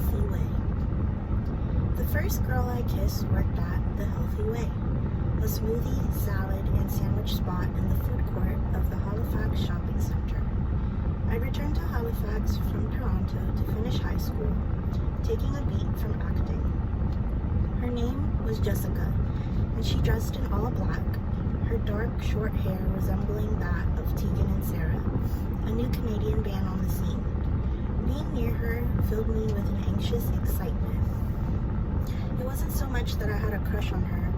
Healthy Way. The first girl I kissed worked at The Healthy Way, a smoothie, salad, and sandwich spot in the food court of the Halifax Shopping Center. I returned to Halifax from Toronto to finish high school, taking a beat from acting. Her name was Jessica, and she dressed in all black, her dark, short hair resembling that of Tegan and Sarah, a new Canadian band on the scene. Being near her filled me with an anxious excitement. It wasn't so much that I had a crush on her,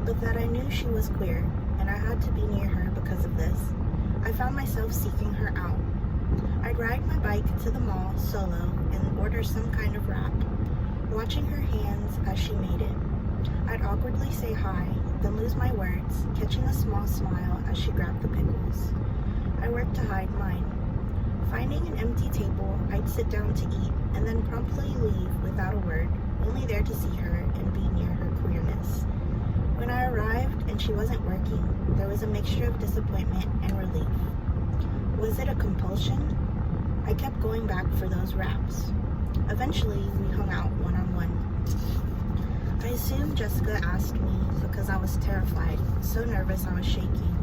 but that I knew she was queer, and I had to be near her because of this. I found myself seeking her out. I'd ride my bike to the mall solo and order some kind of wrap, watching her hands as she made it. I'd awkwardly say hi, then lose my words, catching a small smile as she grabbed the pickles. I worked to hide mine. Finding an empty table, I'd sit down to eat, and then promptly leave without a word, only there to see her and be near her queerness. When I arrived and she wasn't working, there was a mixture of disappointment and relief. Was it a compulsion? I kept going back for those wraps. Eventually, we hung out one-on-one. I assumed Jessica asked me because I was terrified, so nervous I was shaking.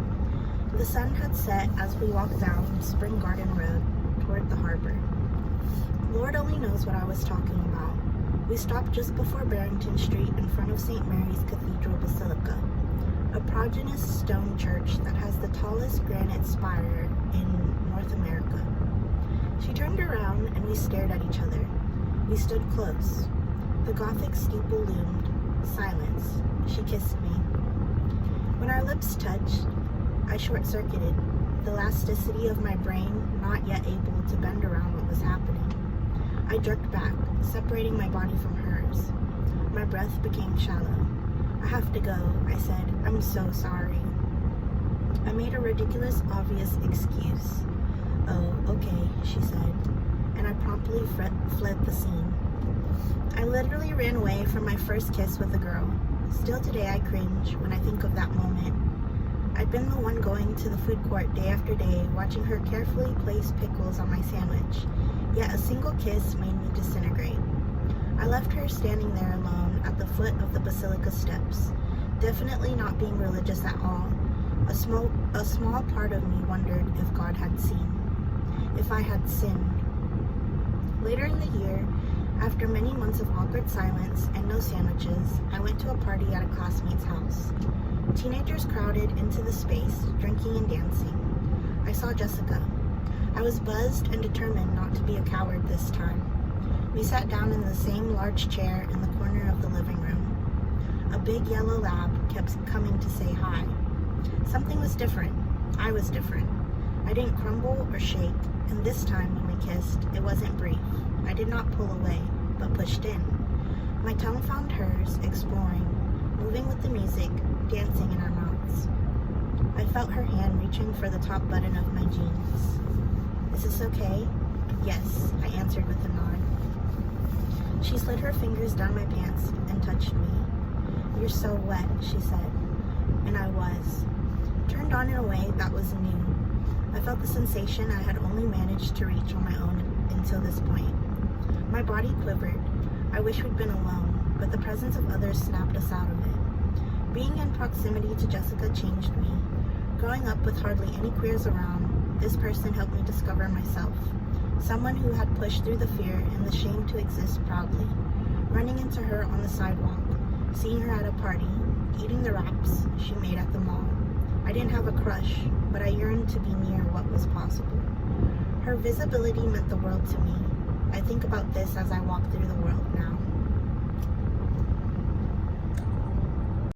The sun had set as we walked down Spring Garden Road toward the harbor. Lord only knows what I was talking about. We stopped just before Barrington Street in front of St. Mary's Cathedral Basilica, a prodigious stone church that has the tallest granite spire in North America. She turned around and we stared at each other. We stood close. The Gothic steeple loomed. Silence. She kissed me. When our lips touched, I short-circuited, the elasticity of my brain not yet able to bend around what was happening. I jerked back, separating my body from hers. My breath became shallow. I have to go, I said. I'm so sorry. I made a ridiculous, obvious excuse. Oh, okay, she said, and I promptly fled the scene. I literally ran away from my first kiss with a girl. Still today I cringe when I think of that moment. I'd been the one going to the food court day after day, watching her carefully place pickles on my sandwich, yet a single kiss made me disintegrate. I left her standing there alone at the foot of the basilica steps, definitely not being religious at all. A small part of me wondered if God had seen, if I had sinned. Later in the year, after many months of awkward silence and no sandwiches, I went to a party at a classmate's house. Teenagers crowded into the space, drinking and dancing. I saw Jessica. I was buzzed and determined not to be a coward this time. We sat down in the same large chair in the corner of the living room. A big yellow lab kept coming to say hi. Something was different. I was different. I didn't crumble or shake, and this time when we kissed, it wasn't brief. I did not pull away, but pushed in. My tongue found hers, exploring, moving with the music, dancing in our mouths. I felt her hand reaching for the top button of my jeans. Is this okay? Yes, I answered with a nod. She slid her fingers down my pants and touched me. You're so wet, she said. And I was. Turned on in a way that was new. I felt the sensation I had only managed to reach on my own until this point. My body quivered. I wish we'd been alone, but the presence of others snapped us out of it. Being in proximity to Jessica changed me. Growing up with hardly any queers around, this person helped me discover myself. Someone who had pushed through the fear and the shame to exist proudly. Running into her on the sidewalk, seeing her at a party, eating the wraps she made at the mall. I didn't have a crush, but I yearned to be near what was possible. Her visibility meant the world to me. I think about this as I walk through the world